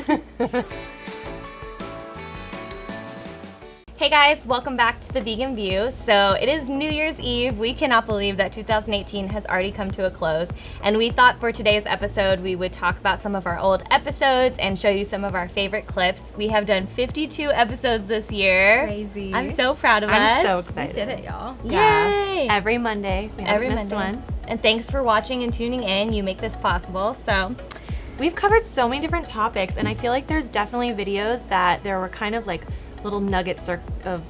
Hey guys, welcome back to The Vegan View. So it is New Year's Eve. We cannot believe that 2018 has already come to a close. And we thought for today's episode, we would talk about some of our old episodes and show you some of our favorite clips. We have done 52 episodes this year. Crazy. I'm so proud of us. I'm so excited. We did it, y'all. Yay! Every Monday. We haven't missed one. And thanks for watching and tuning in. You make this possible. So we've covered so many different topics, and I feel like there's definitely videos that there were kind of like little nuggets of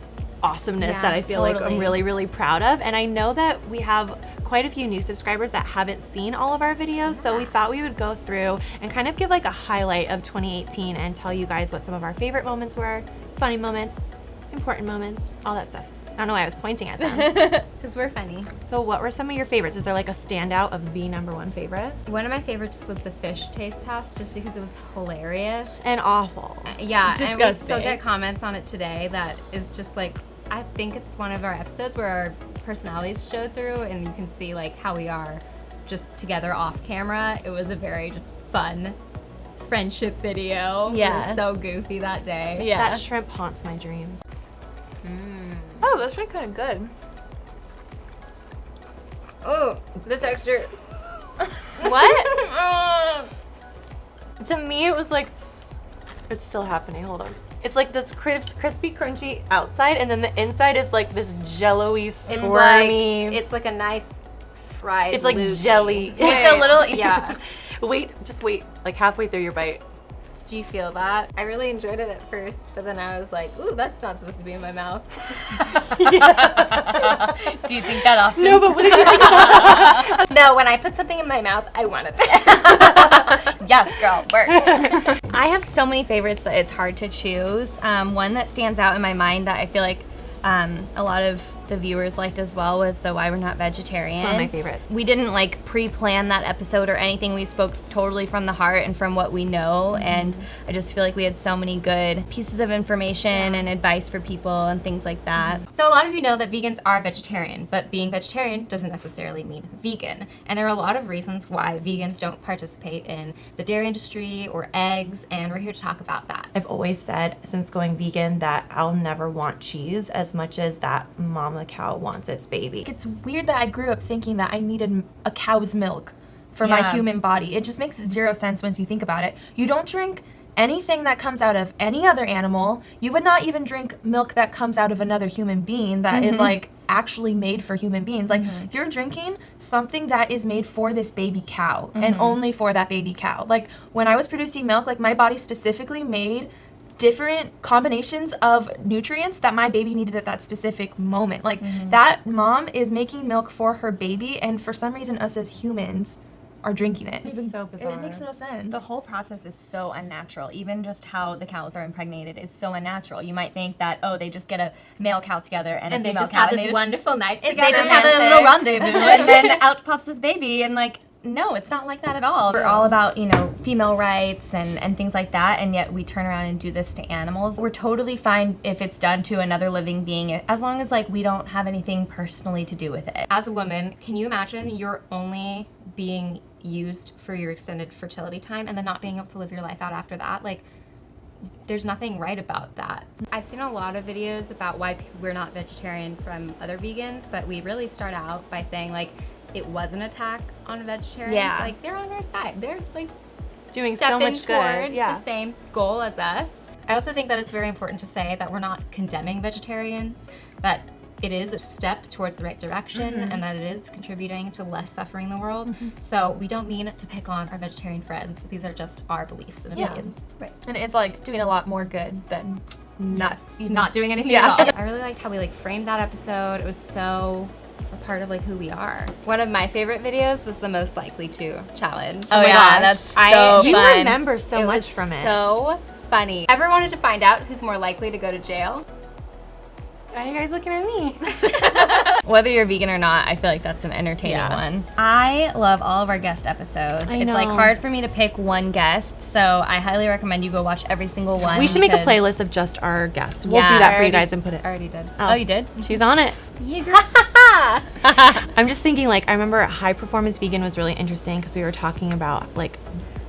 awesomeness that I feel like I'm really, really proud of. And I know that we have quite a few new subscribers that haven't seen all of our videos, so we thought we would go through and kind of give like a highlight of 2018 and tell you guys what some of our favorite moments were, funny moments, important moments, all that stuff. I don't know why I was pointing at them. Because we're funny. So what were some of your favorites? Is there like a standout of the number one favorite? One of my favorites was the fish taste test, just because it was hilarious. And awful. Yeah, disgusting. And we still get comments on it today that is just like, I think it's one of our episodes where our personalities show through and you can see like how we are just together off camera. It was a very just fun friendship video. Yeah. We were so goofy that day. yeah. That shrimp haunts my dreams. Oh, that's really kind of good. Oh, the texture. What? To me, it was like, it's still happening. Hold on. It's like this crispy, crunchy outside, and then the inside is like this jello-y, squirmy. It's like a nice fried. It's like loogie. jelly. It's a little, yeah. Just wait, like halfway through your bite. Do you feel that? I really enjoyed it at first, but then I was like, ooh, that's not supposed to be in my mouth. Do you think that often? No, but what did you think about it? No, when I put something in my mouth, I want it. Yes, girl, work. I have so many favorites that it's hard to choose. One that stands out in my mind that I feel like a lot of the viewers liked as well was the Why We're Not Vegetarian. It's one of my favorites. We didn't like pre-plan that episode or anything. We spoke totally from the heart and from what we know, and I just feel like we had so many good pieces of information and advice for people and things like that. So a lot of you know that vegans are vegetarian, but being vegetarian doesn't necessarily mean vegan. And there are a lot of reasons why vegans don't participate in the dairy industry or eggs, and we're here to talk about that. I've always said since going vegan that I'll never want cheese as much as that mama cow wants its baby. It's weird that I grew up thinking that I needed a cow's milk for my human body. It just makes zero sense once you think about it. You don't drink anything that comes out of any other animal. You would not even drink milk that comes out of another human being that is like actually made for human beings. Like you're drinking something that is made for this baby cow and only for that baby cow. Like when I was producing milk, like my body specifically made different combinations of nutrients that my baby needed at that specific moment. Like that mom is making milk for her baby, and for some reason us as humans are drinking it. It's so bizarre. It makes no sense. The whole process is so unnatural. Even just how the cows are impregnated is so unnatural. You might think that, oh, they just get a male cow together and a they female just cow. have this wonderful night together. They just have a little rendezvous and then out pops this baby, and like, no, it's not like that at all. We're all about, female rights and things like that, and yet we turn around and do this to animals. We're totally fine if it's done to another living being, as long as like we don't have anything personally to do with it. As a woman, can you imagine you're only being used for your extended fertility time and then not being able to live your life out after that? Like, there's nothing right about that. I've seen a lot of videos about why we're not vegetarian from other vegans, but we really start out by saying like, it was an attack on vegetarians. Yeah. Like, they're on our side. They're like Doing so stepping much good. towards the same goal as us. I also think that it's very important to say that we're not condemning vegetarians, that it is a step towards the right direction and that it is contributing to less suffering in the world. So we don't mean to pick on our vegetarian friends. These are just our beliefs and opinions. Right. And it's like doing a lot more good than Not doing anything at all. I really liked how we like framed that episode. It was so a part of like who we are. One of my favorite videos was the most likely to challenge. Oh, my yeah, gosh. that's so You fun. remember so much from it. So funny. Ever wanted to find out who's more likely to go to jail? Why are you guys looking at me? Whether you're vegan or not, I feel like that's an entertaining one. I love all of our guest episodes. I It's know. like hard for me to pick one guest, so I highly recommend you go watch every single one. We should make a because- playlist of just our guests. We'll Yeah, do that I for you already- guys and put it. I already did. Oh, you did? She's on it. Yeah. I'm just thinking, like, I remember High Performance Vegan was really interesting because we were talking about, like,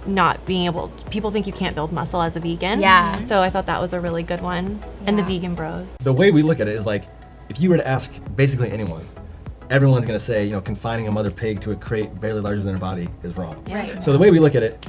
not being able, people think you can't build muscle as a vegan. Yeah. So I thought that was a really good one. And the vegan bros. The way we look at it is like, if you were to ask basically anyone, everyone's gonna say, you know, confining a mother pig to a crate barely larger than her body is wrong. Right. So the way we look at it,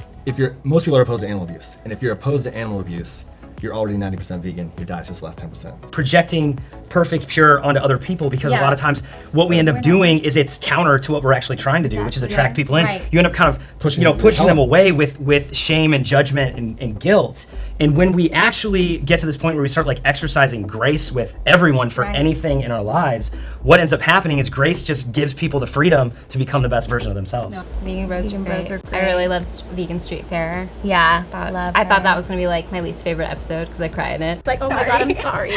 most people are opposed to animal abuse. And if you're opposed to animal abuse, you're already 90% vegan, your diet's just the last 10%. Projecting perfect pure onto other people, because a lot of times what we end up doing is it's counter to what we're actually trying to do, which is attract people in. Right. You end up kind of pushing them away with shame and judgment and guilt. And when we actually get to this point where we start like exercising grace with everyone for anything in our lives, what ends up happening is grace just gives people the freedom to become the best version of themselves. Vegan bros are great. I really loved Vegan Street Fair. Yeah. I thought that was gonna be like my least favorite episode because I cry in it. It's like, oh my god, I'm sorry.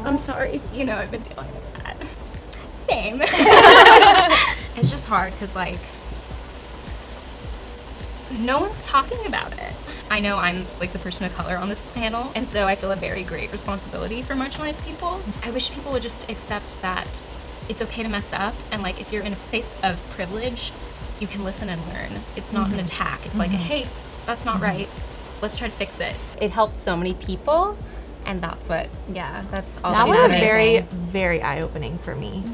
I'm sorry. You know, I've been dealing with that. Same. It's just hard because like no one's talking about it. I know I'm like the person of color on this panel, and so I feel a very great responsibility for marginalized people. I wish people would just accept that it's okay to mess up, and like if you're in a place of privilege, you can listen and learn. It's not an attack. It's like, hey, that's not right. Let's try to fix it. It helped so many people, and that's all. That one was very, very eye-opening for me.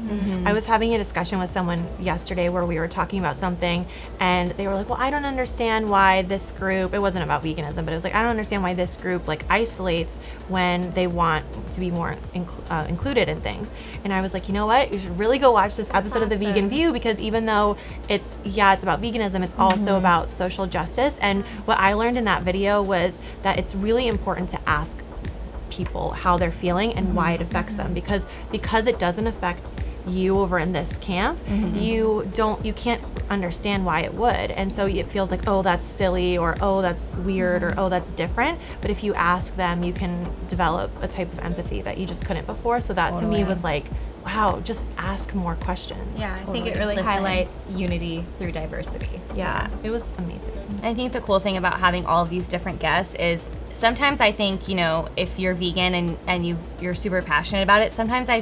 I was having a discussion with someone yesterday where we were talking about something, and they were like, well, I don't understand why this group, it wasn't about veganism, but it was like, I don't understand why this group like isolates when they want to be more included in things. And I was like, you know what, you should really go watch this episode of The Vegan View, because even though it's about veganism, it's also about social justice. And what I learned in that video was that it's really important to ask people how they're feeling and why it affects them, because it doesn't affect you over in this camp, you can't understand why it would, and so it feels like, oh, that's silly, or oh, that's weird, or oh, that's different. But if you ask them, you can develop a type of empathy that you just couldn't before. So that to me was like, wow, just ask more questions. I think it really highlights unity through diversity. Yeah, it was amazing. I think the cool thing about having all of these different guests is sometimes I think, you know, if you're vegan and you're super passionate about it, sometimes I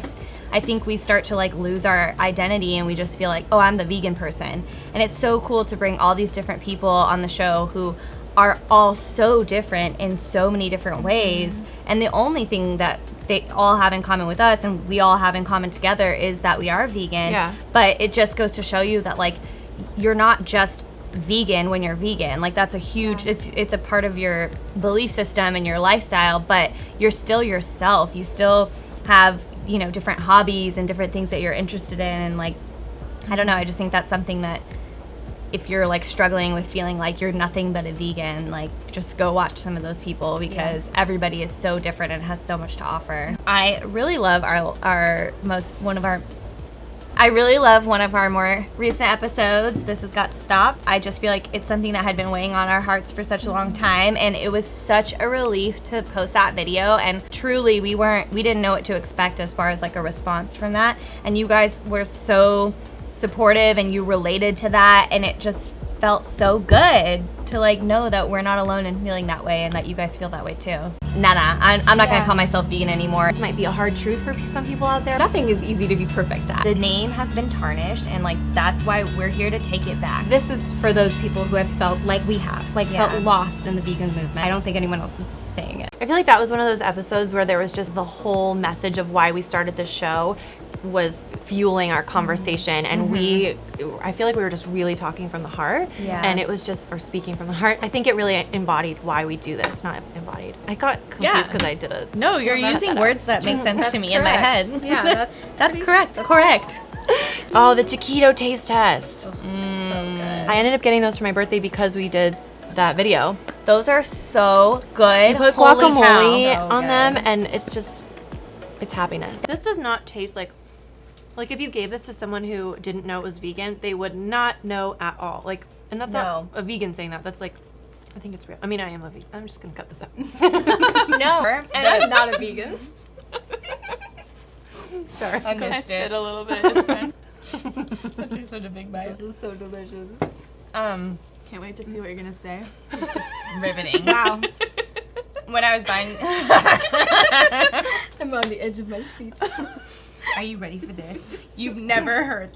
think we start to like lose our identity and we just feel like, oh, I'm the vegan person. And it's so cool to bring all these different people on the show who are all so different in so many different ways. And the only thing that they all have in common with us and we all have in common together is that we are vegan. Yeah. But it just goes to show you that like you're not just vegan when you're vegan. Like that's a huge, it's a part of your belief system and your lifestyle, but you're still yourself. You still have, you know, different hobbies and different things that you're interested in. And like, I don't know, I just think that's something that if you're like struggling with feeling like you're nothing but a vegan, like just go watch some of those people, because everybody is so different and has so much to offer. I really love one of our more recent episodes, This Has Got to Stop. I just feel like it's something that had been weighing on our hearts for such a long time, and it was such a relief to post that video. And truly, we didn't know what to expect as far as like a response from that. And you guys were so supportive and you related to that, and it just felt so good to like know that we're not alone in feeling that way and that you guys feel that way too. I'm not gonna call myself vegan anymore. This might be a hard truth for some people out there. Nothing is easy to be perfect at. The name has been tarnished, and like that's why we're here to take it back. This is for those people who have felt like we have, felt lost in the vegan movement. I don't think anyone else is saying it. I feel like that was one of those episodes where there was just the whole message of why we started the show was fueling our conversation, and I feel like we were just really talking from the heart, and it was just, or speaking from the heart. I think it really embodied why we do this, not embodied. I got confused because I did a... No, you're using words that make sense to me in my head. Yeah, that's correct. Correct. Oh, the Taquito taste test. So good. I ended up getting those for my birthday because we did that video. Those are so good. You put Holy guacamole cow. on them, and it's just, it's happiness. This does not taste like if you gave this to someone who didn't know it was vegan, they would not know at all. Like, and that's not a vegan saying that. That's like, I think it's real. I mean, I am a vegan. I'm just gonna cut this out. No, and I'm not a vegan. Sorry. I missed it. a little bit. It's fine. That's such a big bite. This is so delicious. Can't wait to see what you're gonna say. It's riveting. Wow. When I was buying... I'm on the edge of my seat. Are you ready for this? You've never heard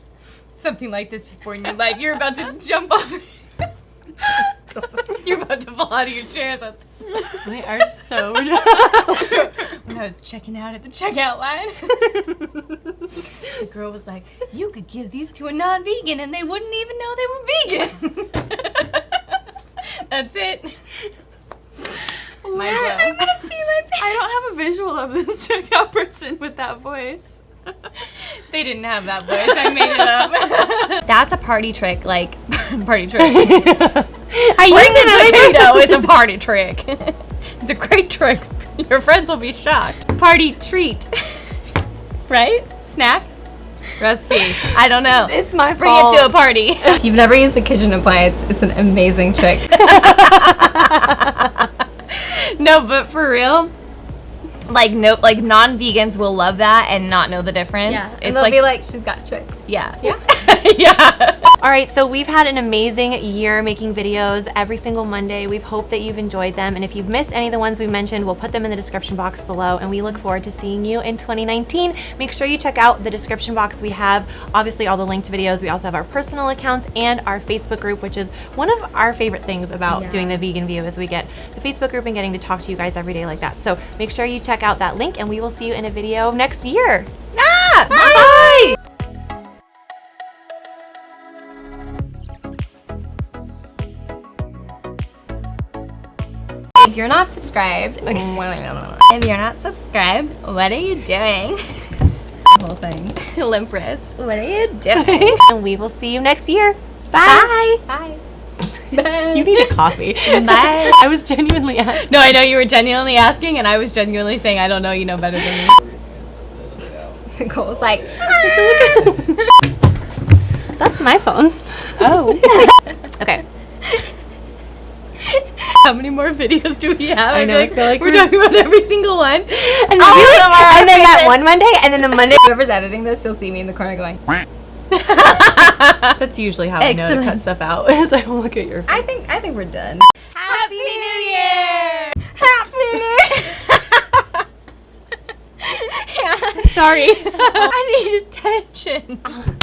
something like this before in your life. You're about to jump off. You're about to fall out of your chairs. We are so When I was checking out at the checkout line, the girl was like, "You could give these to a non-vegan, and they wouldn't even know they were vegan." That's it. I don't have a visual of this checkout person with that voice. They didn't have that voice. I made it up. That's a party trick, like party trick. I Bring the Taquito is a party trick. It's a great trick. Your friends will be shocked. Party treat, right? Snack, recipe. I don't know. It's my Bring fault. it to a party. If you've never used a kitchen appliance, it's an amazing trick. No, but for real. Like non-vegans will love that and not know the difference. Yeah, It's and they'll be like, she's got tricks. yeah. Yeah. All right, so we've had an amazing year making videos every single Monday. We hope that you've enjoyed them. And if you've missed any of the ones we mentioned, we'll put them in the description box below. And we look forward to seeing you in 2019. Make sure you check out the description box. We have obviously all the linked videos. We also have our personal accounts and our Facebook group, which is one of our favorite things about doing the Vegan View is we get the Facebook group and getting to talk to you guys every day like that. So make sure you check out that link and we will see you in a video next year. Bye. If you're not subscribed, what are you doing? The whole thing. Limp wrist, what are you doing? And we will see you next year. Bye. Bye. You need a coffee. Bye. I was genuinely asking. No, I know you were genuinely asking, and I was genuinely saying, I don't know, you know better than me. Nicole's like, That's my phone. Oh. Okay. how many more videos do we have? I know, I feel like we're talking about every single one. And then that one Monday, and then the Monday. Whoever's editing this, you'll see me in the corner going. That's usually how I know to cut Excellent. stuff out. Is I look at your. I think we're done. Happy New Year! Happy New Year! Sorry. I need attention.